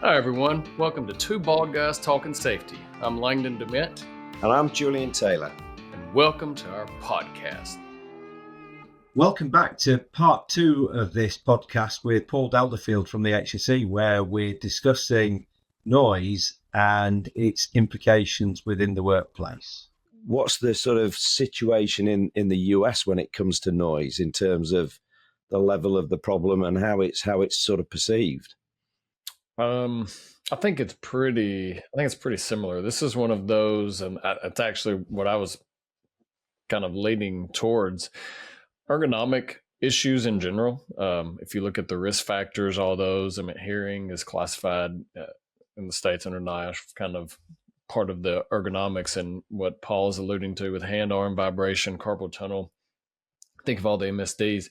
Hi, everyone. Welcome to Two Bald Guys Talking Safety. I'm Langdon DeMint. And I'm Julian Taylor. And welcome to our podcast. Welcome back to part 2 of this podcast with Paul Delderfield from the HSE, where we're discussing noise and its implications within the workplace. What's the sort of situation in the US when it comes to noise in terms of the level of the problem and how it's sort of perceived? I think it's pretty similar. This is one of those, and it's actually what I was kind of leaning towards. Ergonomic issues in general. If you look at the risk factors, all those, hearing is classified in the States under NIOSH, kind of part of the ergonomics, and what Paul is alluding to with hand-arm vibration, carpal tunnel. Think of all the MSDs.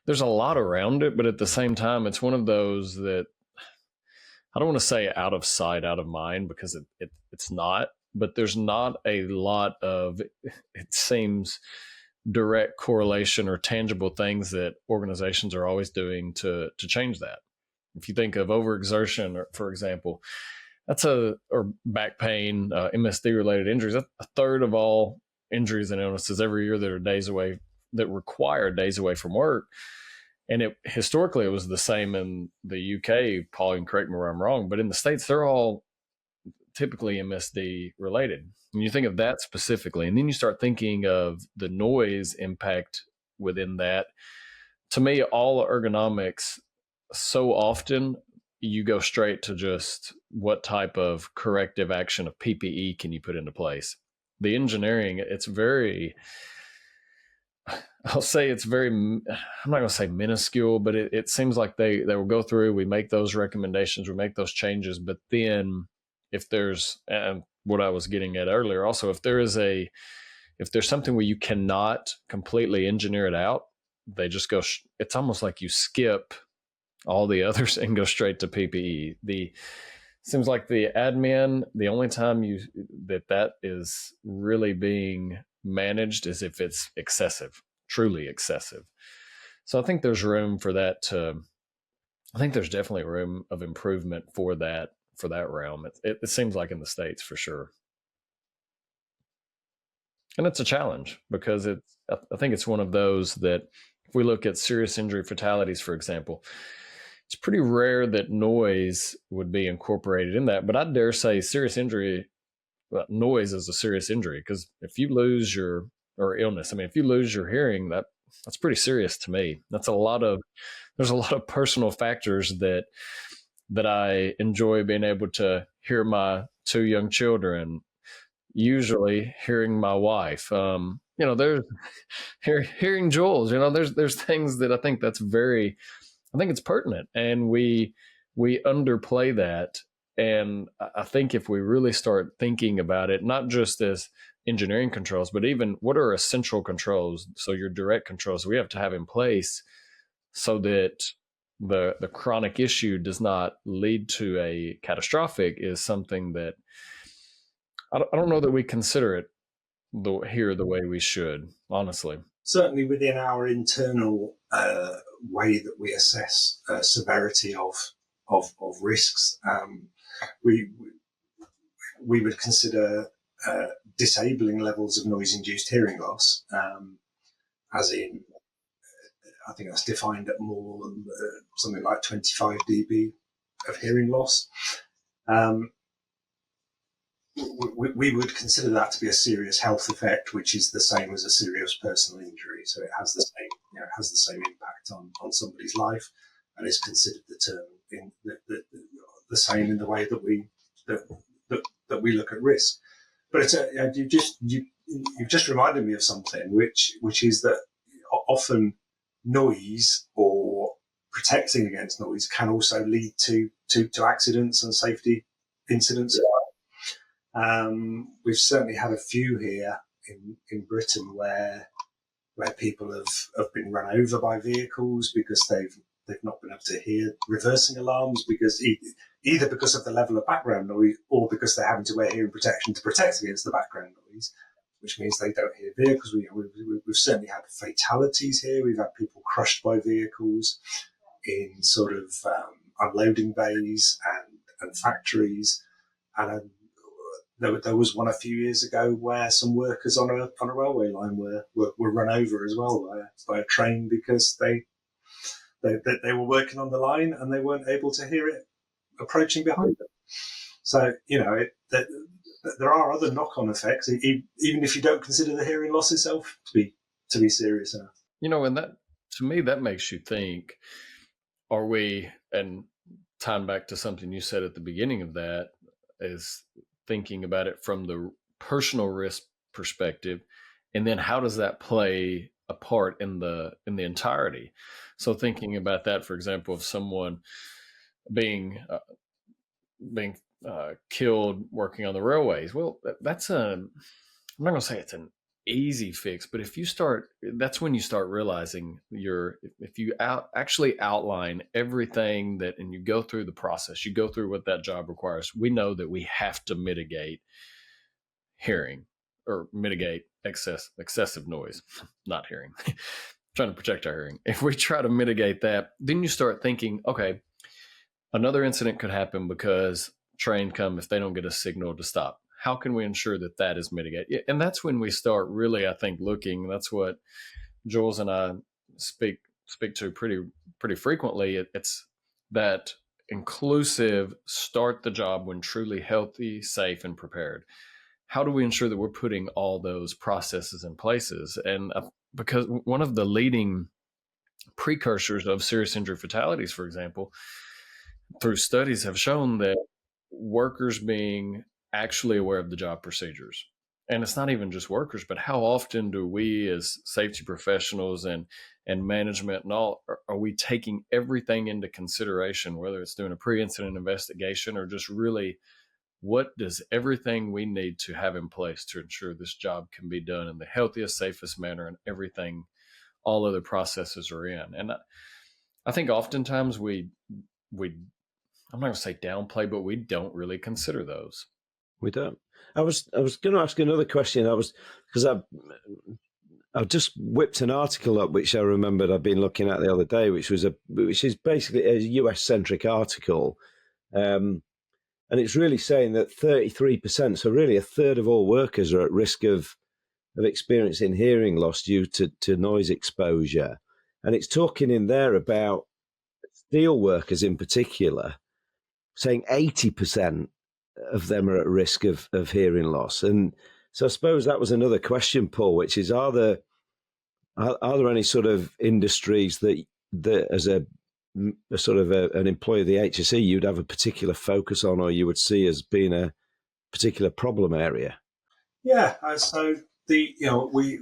There's a lot around it, but at the same time, it's one of those that I don't want to say out of sight, out of mind, because it's not, but there's not a lot of, it seems, direct correlation or tangible things that organizations are always doing to change that. If you think of overexertion, for example, or back pain, MSD related injuries, that's a third of all injuries and illnesses every year that require days away from work. And historically, it was the same in the UK. Paul, you can correct me where I'm wrong, but in the States, they're all typically MSD related. When you think of that specifically, and then you start thinking of the noise impact within that, to me, all ergonomics, so often you go straight to just what type of corrective action of PPE can you put into place. The engineering, it's very, I'm not going to say minuscule, but it seems like they will go through, we make those recommendations, we make those changes, but then if there's, and what I was getting at earlier also, if there's something where you cannot completely engineer it out, they just go, it's almost like you skip all the others and go straight to PPE. Seems like the admin, the only time that is really being managed is if it's excessive, truly excessive. So I think there's room for that I think there's definitely room of improvement for that realm. It seems like in the States for sure. And it's a challenge because I think it's one of those that if we look at serious injury fatalities, for example, it's pretty rare that noise would be incorporated in that. But I dare say noise is a serious injury, because if you lose or illness, if you lose your hearing, that's pretty serious to me. There's a lot of personal factors that I enjoy being able to hear my 2 young children, usually hearing my wife. There's hearing Jules. There's things that I think I think it's pertinent, and we underplay that. And I think if we really start thinking about it, not just as engineering controls, but even what are essential controls, so your direct controls we have to have in place so that the chronic issue does not lead to a catastrophic, is something that I don't know that we consider it here the way we should, honestly. Certainly within our internal way that we assess severity of risks, we would consider disabling levels of noise-induced hearing loss, as in, I think that's defined at more than something like 25 dB of hearing loss. We would consider that to be a serious health effect, which is the same as a serious personal injury. So it has the same impact on somebody's life, and is considered the same in the way that we look at risk. But you've just reminded me of something, which is that often noise or protecting against noise can also lead to accidents and safety incidents. We've certainly had a few here in Britain where people have been run over by vehicles because they've not been able to hear reversing alarms, because either because of the level of background noise or because they're having to wear hearing protection to protect against the background noise, which means they don't hear vehicles. We've certainly had fatalities here. We've had people crushed by vehicles in sort of unloading bays and factories. And there was one a few years ago where some workers on a railway line were run over as well by a train because they were working on the line and they weren't able to hear it approaching behind them. So, there are other knock-on effects, even if you don't consider the hearing loss itself to be serious enough. And that, to me, that makes you think, are we, and tying back to something you said at the beginning of that, is thinking about it from the personal risk perspective, and then how does that play a part in the entirety? So thinking about that, for example, of someone being killed working on the railways, well, that's I'm not going to say it's an easy fix, but that's when you start realizing if you actually outline everything and you go through the process, you go through what that job requires. We know that we have to mitigate hearing or mitigate excessive noise, not hearing, trying to protect our hearing. If we try to mitigate that, then you start thinking, okay, another incident could happen because train come if they don't get a signal to stop. How can we ensure that is mitigated? And that's when we start really, I think, looking. That's what Jules and I speak to pretty frequently. It's that inclusive start the job when truly healthy, safe, and prepared. How do we ensure that we're putting all those processes in places? And because one of the leading precursors of serious injury fatalities, for example, through studies have shown that workers being actually aware of the job procedures. And it's not even just workers, but how often do we as safety professionals and management and all, are we taking everything into consideration, whether it's doing a pre-incident investigation or just really what does everything we need to have in place to ensure this job can be done in the healthiest, safest manner, and everything, all other processes are in. And I think oftentimes we I'm not going to say downplay, but we don't really consider those. We don't. I was going to ask another question. Because I've just whipped an article up which I remembered I'd been looking at the other day, which is basically a US centric article, and it's really saying that 33%, so really a third of all workers are at risk of experiencing hearing loss due to noise exposure, and it's talking in there about steel workers in particular, saying 80% of them are at risk of hearing loss. And so I suppose that was another question, Paul, which is, are there any sort of industries that as a sort of an employee of the HSE you'd have a particular focus on, or you would see as being a particular problem area? Yeah, so there's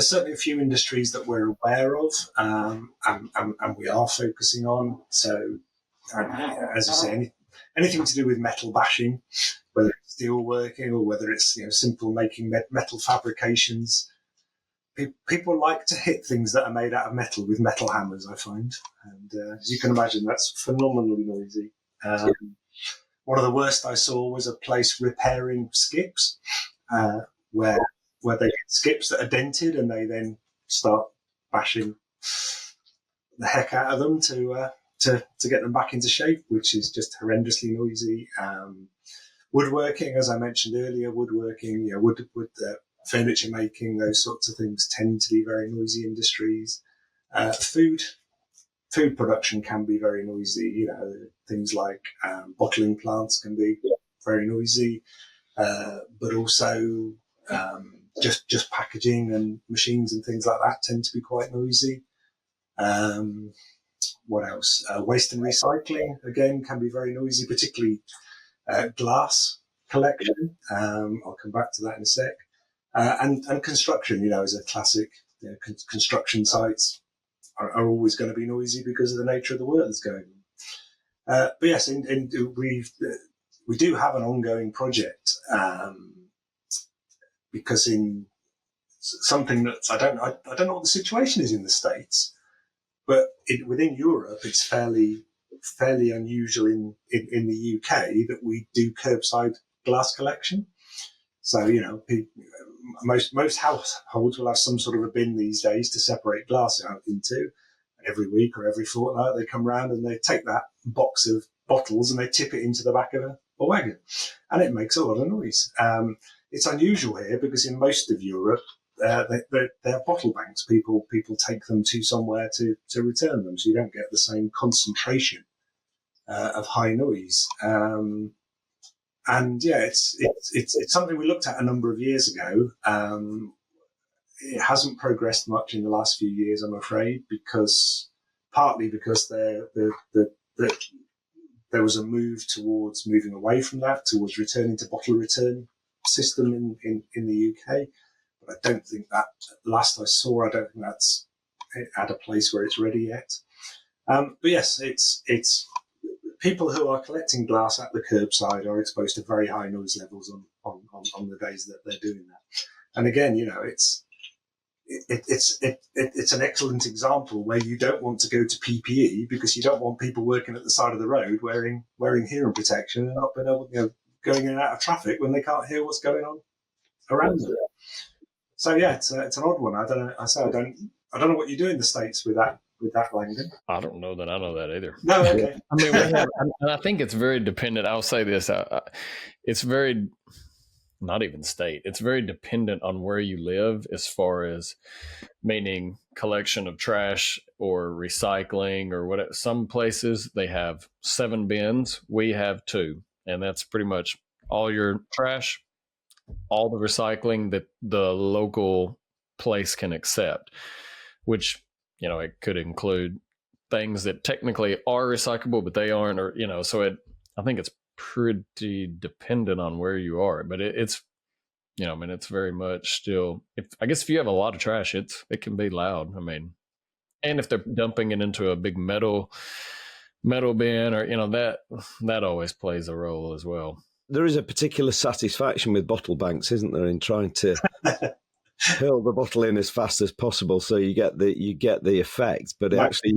certainly a few industries that we're aware of, and we are focusing on. So, as you say, anything to do with metal bashing, whether it's steel working or whether it's simple making metal fabrications. People like to hit things that are made out of metal with metal hammers, I find, and as you can imagine, that's phenomenally noisy. One of the worst I saw was a place repairing skips, where they get skips that are dented and they then start bashing the heck out of them to get them back into shape, which is just horrendously noisy. Woodworking, as I mentioned earlier, wood furniture making, those sorts of things tend to be very noisy industries. Food production can be very noisy. Things like bottling plants can be very noisy, but also just packaging and machines and things like that tend to be quite noisy. What else? Waste and recycling, again, can be very noisy, particularly glass collection. I'll come back to that in a sec. And construction, is a classic. Construction sites are always going to be noisy because of the nature of the work that's going on. But yes, we do have an ongoing project, because in something that I don't know what the situation is in the States, but within Europe, it's fairly unusual in the UK that we do curbside glass collection. So, most households will have some sort of a bin these days to separate glass out into. And every week or every fortnight, they come round and they take that box of bottles and they tip it into the back of a wagon, and it makes a lot of noise. It's unusual here because in most of Europe, they're bottle banks. People take them to somewhere to return them, so you don't get the same concentration of high noise. And yeah, it's something we looked at a number of years ago. It hasn't progressed much in the last few years, I'm afraid, partly because there was a move towards moving away from that, towards returning to bottle return system in the UK. But I don't think that, last I saw, I don't think that's at a place where it's ready yet. But yes, it's people who are collecting glass at the curbside are exposed to very high noise levels on the days that they're doing that. And again, it's an excellent example where you don't want to go to PPE because you don't want people working at the side of the road wearing hearing protection and not being able, going in and out of traffic when they can't hear what's going on around them. So yeah, it's an odd one. I don't know what you do in the States with that Langdon. I don't know that I know that either. No, okay. I mean, and I think it's very dependent. I'll say this: it's very, not even state. It's very dependent on where you live, as far as meaning collection of trash or recycling or whatever. Some places they have 7 bins. We have 2, and that's pretty much all your trash, all the recycling that the local place can accept, which, it could include things that technically are recyclable, but they aren't, or, so I think it's pretty dependent on where you are, but it's, it's very much still, if you have a lot of trash, it can be loud. I mean, and if they're dumping it into a big metal bin, or, that always plays a role as well. There is a particular satisfaction with bottle banks, isn't there, in trying to hurl the bottle in as fast as possible, so you get the effect. But actually,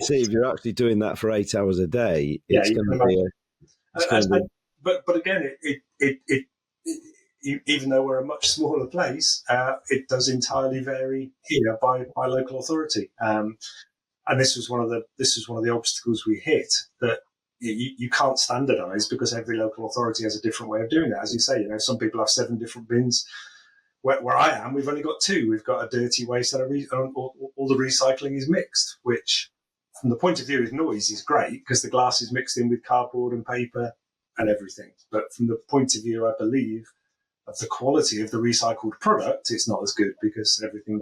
see, if you're actually doing that for 8 hours a day, it's going to be. But again, it even though we're a much smaller place, it does entirely vary here by local authority. And this was one of the obstacles we hit, that you can't standardise because every local authority has a different way of doing it. As you say, some people have 7 different bins. Where I am, we've only got 2. We've got a dirty waste and all the recycling is mixed, which from the point of view of noise is great because the glass is mixed in with cardboard and paper and everything. But from the point of view, I believe, of the quality of the recycled product, it's not as good because everything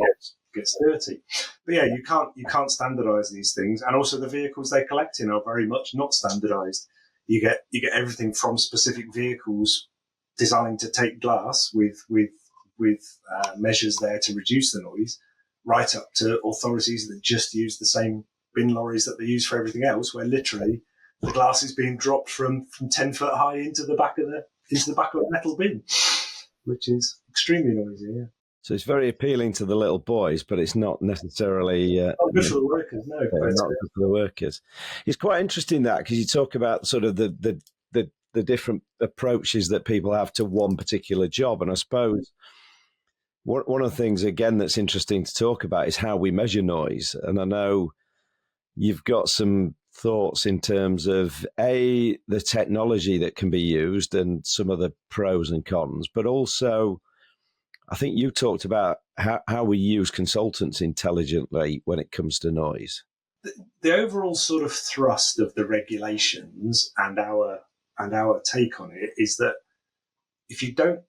gets dirty. But yeah, you can't standardise these things, and also the vehicles they collect in are very much not standardised. You get everything from specific vehicles designed to take glass with measures there to reduce the noise, right up to authorities that just use the same bin lorries that they use for everything else, where literally the glass is being dropped from 10 foot high into the back of a metal bin, which is extremely noisy. Yeah. So it's very appealing to the little boys, but it's not necessarily not good for the workers. No, not good for the workers. It's quite interesting that, because you talk about sort of the different approaches that people have to one particular job, and I suppose one of the things, again, that's interesting to talk about is how we measure noise. And I know you've got some thoughts in terms of, the technology that can be used and some of the pros and cons, but also I think you talked about how we use consultants intelligently when it comes to noise. The overall sort of thrust of the regulations and our take on it is that if you don't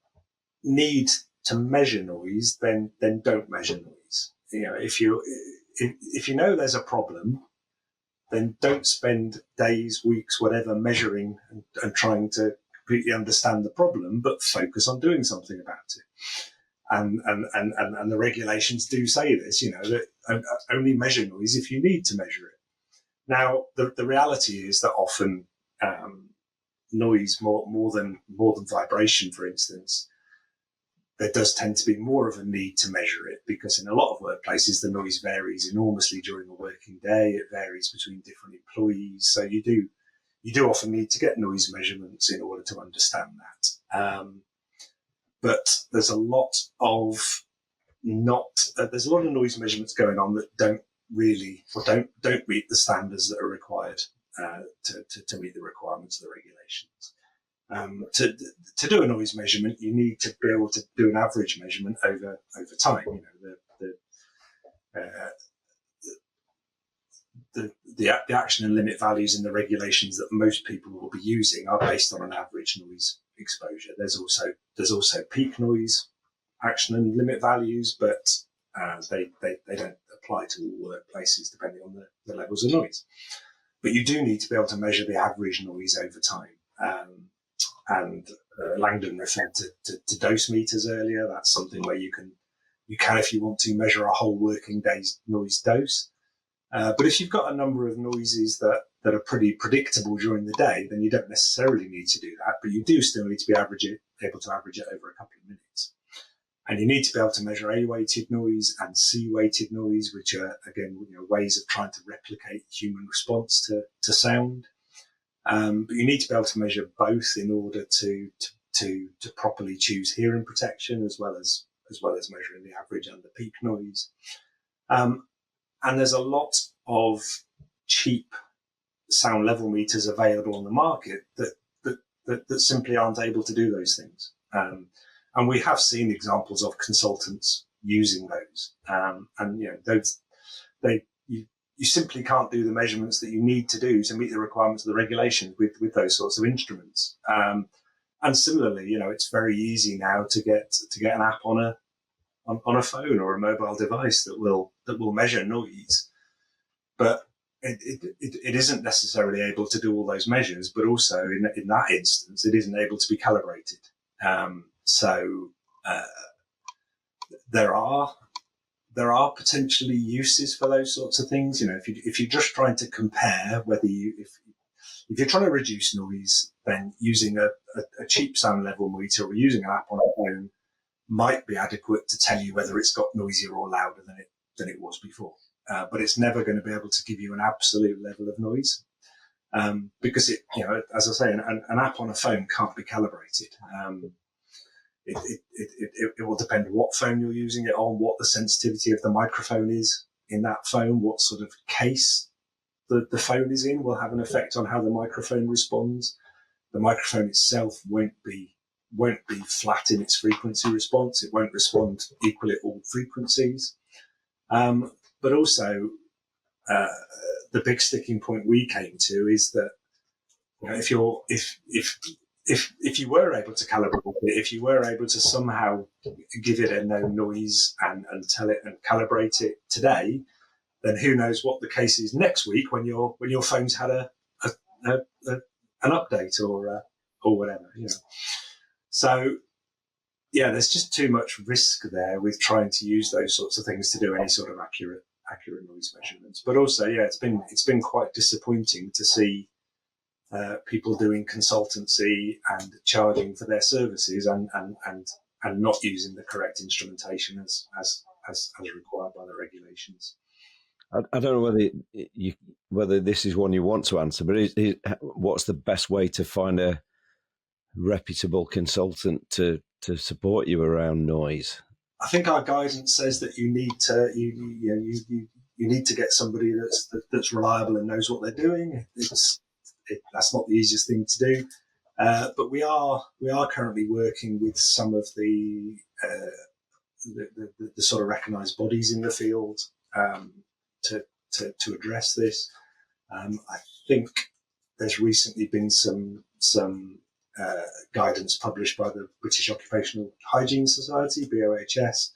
need to measure noise, then don't measure noise. If you know there's a problem, then don't spend days, weeks, whatever, measuring and trying to completely understand the problem, but focus on doing something about it. And the regulations do say this, that only measure noise if you need to measure it. Now, the reality is that often noise, more than vibration, for instance, there does tend to be more of a need to measure it, because in a lot of workplaces, the noise varies enormously during a working day. It varies between different employees. So you do often need to get noise measurements in order to understand that. But there's a lot of noise measurements going on that don't really, or don't meet the standards that are required. to meet the requirements of the regulations. To do a noise measurement, you need to be able to do an average measurement over time. You know, the action and limit values in the regulations that most people will be using are based on an average noise exposure. There's also peak noise action and limit values, but they don't apply to all workplaces depending on the levels of noise. But you do need to be able to measure the average noise over time. Langdon referred to dose meters earlier. That's something where you can, if you want to, measure a whole working day's noise dose. But if you've got a number of noises that are pretty predictable during the day, then you don't necessarily need to do that, but you do still need to be able to average it over a couple of minutes. And you need to be able to measure A-weighted noise and C-weighted noise, which are, again, ways of trying to replicate human response to sound. But you need to be able to measure both in order to properly choose hearing protection, as well as measuring the average and the peak noise. And there's a lot of cheap sound level meters available on the market that simply aren't able to do those things. And we have seen examples of consultants using those. You simply can't do the measurements that you need to do to meet the requirements of the regulations with those sorts of instruments. And similarly, it's very easy now to get an app on a phone or a mobile device that will measure noise, but it isn't necessarily able to do all those measures. But also in that instance, it isn't able to be calibrated. So there are potentially uses for those sorts of things. If you're just trying to compare if you're trying to reduce noise, then using a cheap sound level meter or using an app on a phone might be adequate to tell you whether it's got noisier or louder than it was before. But it's never going to be able to give you an absolute level of noise. Because as I say, an app on a phone can't be calibrated. It will depend on what phone you're using it on, what the sensitivity of the microphone is in that phone, what sort of case the phone is in will have an effect on how the microphone responds. The microphone itself won't be flat in its frequency response. It won't respond equally at all frequencies. But also, the big sticking point we came to is that if you were able to calibrate it, if you were able to somehow give it a no noise and tell it and calibrate it today, then who knows what the case is next week when your phone's had an update or whatever. So yeah, there's just too much risk there with trying to use those sorts of things to do any sort of accurate noise measurements. But also, yeah, it's been quite disappointing to see people doing consultancy and charging for their services and not using the correct instrumentation as required by the regulations. I don't know whether this is one you want to answer, but what's the best way to find a reputable consultant to support you around noise? I think our guidance says that you need to get somebody that's reliable and knows what they're doing. That's not the easiest thing to do, but we are currently working with some of the sort of recognised bodies in the field to address this. I think there's recently been some guidance published by the British Occupational Hygiene Society, BOHS,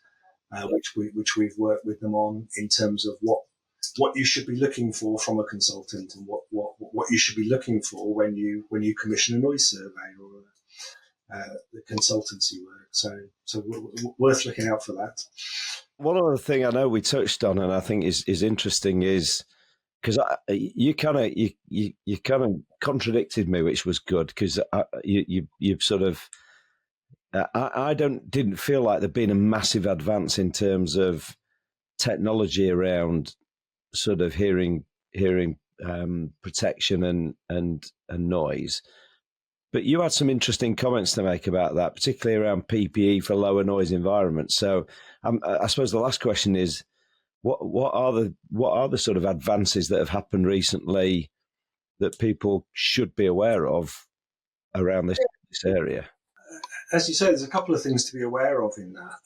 which we've worked with them on in terms of what you should be looking for from a consultant and what you should be looking for when you commission a noise survey or the consultancy work. So worth looking out for that. One other thing I know we touched on, and I think is interesting, is because you kind of contradicted me, which was good, because you've sort of I didn't feel like there'd been a massive advance in terms of technology around sort of hearing protection and noise. But you had some interesting comments to make about that, particularly around PPE for lower noise environments. So I suppose the last question is, what are the sort of advances that have happened recently that people should be aware of around this area? As you say, there's a couple of things to be aware of in that.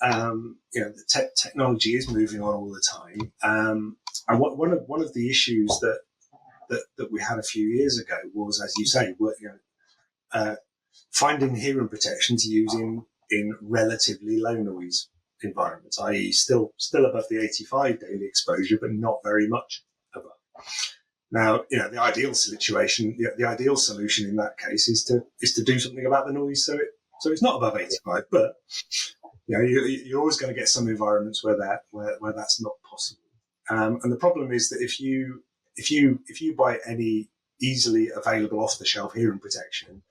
The technology is moving on all the time, and one of the issues that we had a few years ago was, as you say, finding hearing protection to use in relatively low noise environments, i.e., still above the 85 daily exposure, but not very much above. Now, the ideal situation, the ideal solution in that case is to do something about the noise so it's not above 85. But you're always going to get some environments where that's not possible. And the problem is that if you buy any easily available off the shelf hearing protection,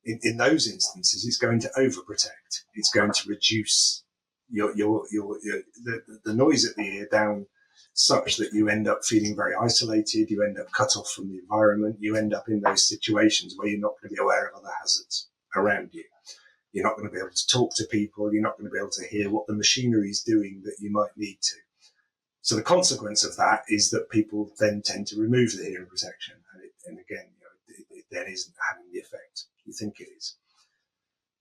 in those instances, it's going to overprotect. It's going to reduce the noise at the ear down such that you end up feeling very isolated. You end up cut off from the environment. You end up in those situations where you're not going to be aware of other hazards around you. You're not going to be able to talk to people. You're not going to be able to hear what the machinery is doing that you might need to. So the consequence of that is that people then tend to remove the hearing protection. And again, it then isn't having the effect you think it is.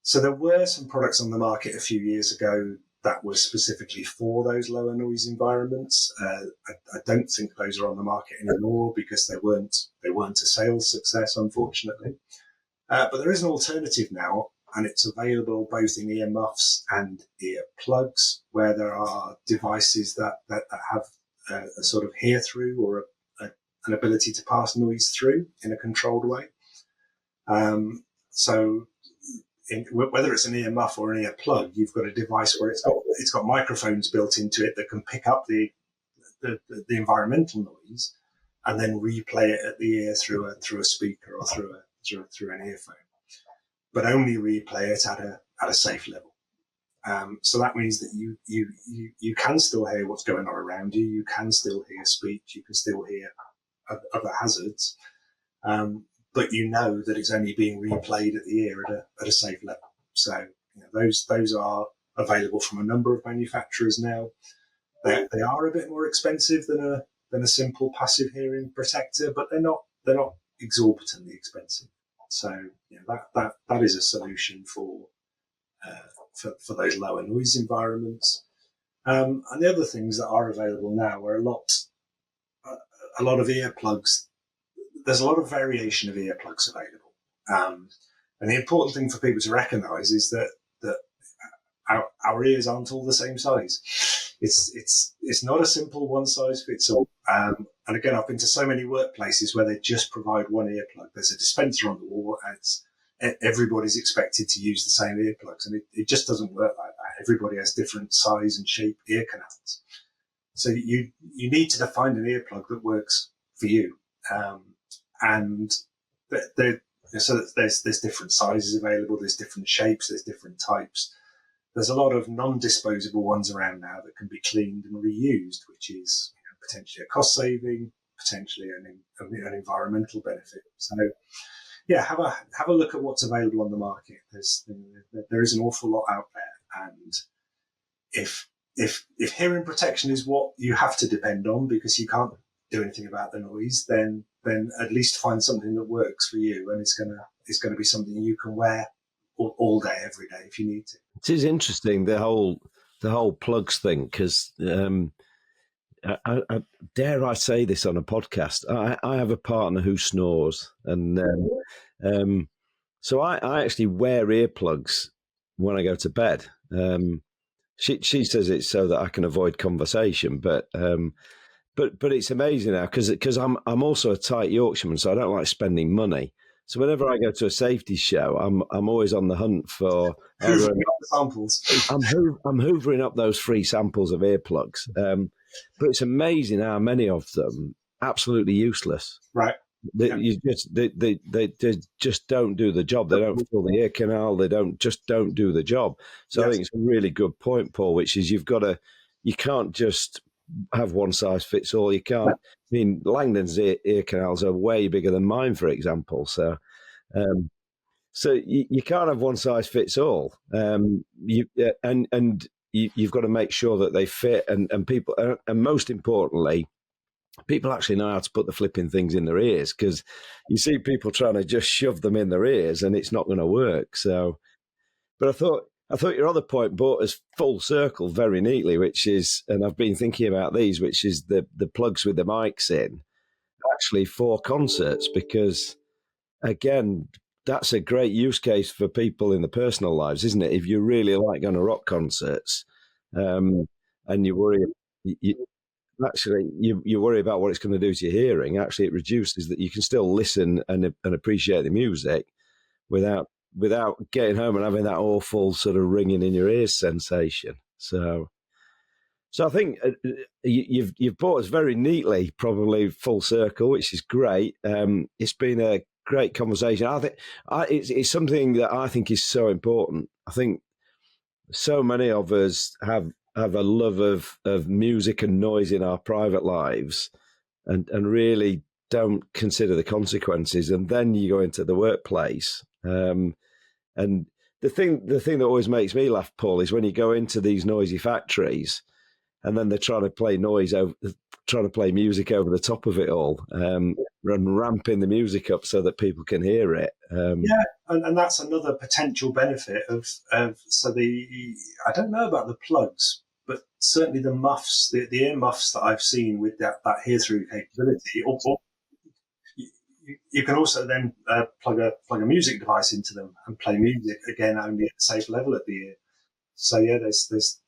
So there were some products on the market a few years ago that were specifically for those lower noise environments. I don't think those are on the market anymore because they weren't a sales success, unfortunately. But there is an alternative now, and it's available both in ear muffs and ear plugs, where there are devices that have a sort of hear through or an ability to pass noise through in a controlled way. Whether it's an ear muff or an ear plug, you've got a device where it's got microphones built into it that can pick up the environmental noise and then replay it at the ear through a speaker or through an earphone, but only replay it at a safe level. So that means that you can still hear what's going on around you. You can still hear speech. You can still hear other hazards. But you know that it's only being replayed at the ear at a safe level. So those are available from a number of manufacturers now. They are a bit more expensive than a simple passive hearing protector, but they're not exorbitantly expensive. So that is a solution for those lower noise environments. And the other things that are available now are a lot of earplugs. There's a lot of variation of earplugs available. And the important thing for people to recognise is that our ears aren't all the same size. It's not a simple one size fits all. And again, I've been to so many workplaces where they just provide one earplug. There's a dispenser on the wall, and everybody's expected to use the same earplugs, and it just doesn't work like that. Everybody has different size and shape ear canals. So you need to find an earplug that works for you. And so there's different sizes available, there's different shapes, there's different types. There's a lot of non-disposable ones around now that can be cleaned and reused, which is potentially a cost saving, potentially an environmental benefit. So have a look at what's available on the market. There is an awful lot out there, and if hearing protection is what you have to depend on because you can't do anything about the noise, then at least find something that works for you, and it's gonna be something you can wear all day, every day if you need to. It is interesting the whole plugs thing because I dare I say this on a podcast. I have a partner who snores, and so I actually wear earplugs when I go to bed. She says it's so that I can avoid conversation, but it's amazing now because I'm also a tight Yorkshireman, so I don't like spending money. So whenever I go to a safety show, I'm always on the hunt for samples. I'm hoovering up those free samples of earplugs. But it's amazing how many of them absolutely useless. Right. They just don't do the job. They don't fill the ear canal. They don't do the job. So yes. I think it's a really good point, Paul, which is you can't just have one size fits all. You can't. I mean, Langdon's ear canals are way bigger than mine, for example. So, you can't have one size fits all. You've got to make sure that they fit, and people, and most importantly, people actually know how to put the flipping things in their ears, because you see people trying to just shove them in their ears and it's not going to work. So, but I thought your other point brought us full circle very neatly, which is, and I've been thinking about these, which is the plugs with the mics in, actually for concerts, because again, that's a great use case for people in the personal lives, isn't it? If you really like going to rock concerts, and you worry, you worry about what it's going to do to your hearing. Actually, it reduces that. You can still listen and appreciate the music without getting home and having that awful sort of ringing in your ears sensation. So I think you've brought us very neatly, probably full circle, which is great. It's been a great conversation. I think it's something that I think is so important. I think so many of us have a love of music and noise in our private lives, and really don't consider the consequences. And then you go into the workplace. And the thing that always makes me laugh, Paul, is when you go into these noisy factories and then they're trying to play music over the top of it all, and ramping the music up so that people can hear it. And that's another potential benefit of I don't know about the plugs, but certainly the muffs, the ear muffs that I've seen with that hear-through capability, or you can also then plug a music device into them and play music, again, only at the safe level at the ear. So yeah, there's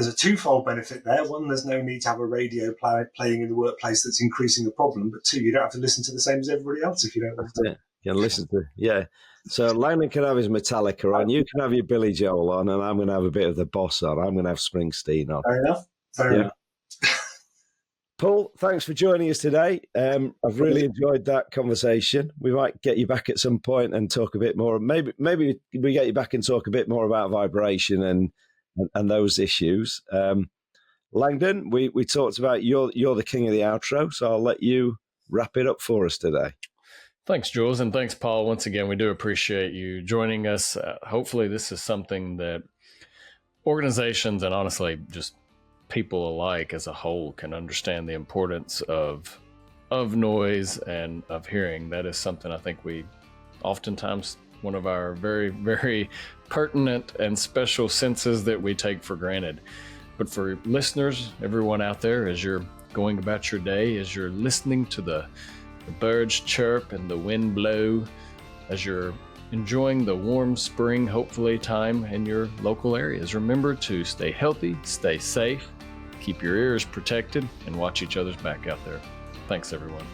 a twofold benefit there. One, there's no need to have a radio playing in the workplace that's increasing the problem. But two, you don't have to listen to the same as everybody else if you don't want to. Yeah, you can listen to, yeah. So Langdon can have his Metallica on, you can have your Billy Joel on, and I'm going to have a bit of the Boss on. I'm going to have Springsteen on. Fair enough. Paul, thanks for joining us today. I've really enjoyed that conversation. We might get you back at some point and talk a bit more. Maybe we get you back and talk a bit more about vibration and those issues. Langdon, we talked about you're the king of the outro, so I'll let you wrap it up for us today. Thanks, Jules, and thanks, Paul. Once again, we do appreciate you joining us. Hopefully this is something that organizations and honestly just people alike as a whole can understand the importance of noise and of hearing. That is something I think we oftentimes, one of our very, very pertinent and special senses that we take for granted. But for listeners, everyone out there, as you're going about your day, as you're listening to the birds chirp and the wind blow, as you're enjoying the warm spring, hopefully, time in your local areas, remember to stay healthy, stay safe, keep your ears protected, and watch each other's back out there. Thanks, everyone.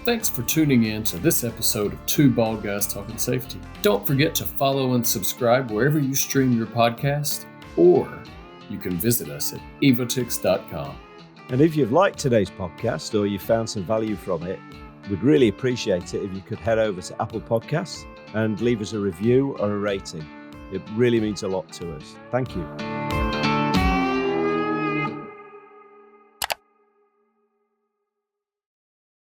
Thanks for tuning in to this episode of Two Bald Guys Talking Safety. Don't forget to follow and subscribe wherever you stream your podcast, or you can visit us at evotix.com. And if you've liked today's podcast or you found some value from it, we'd really appreciate it if you could head over to Apple Podcasts and leave us a review or a rating. It really means a lot to us. Thank you.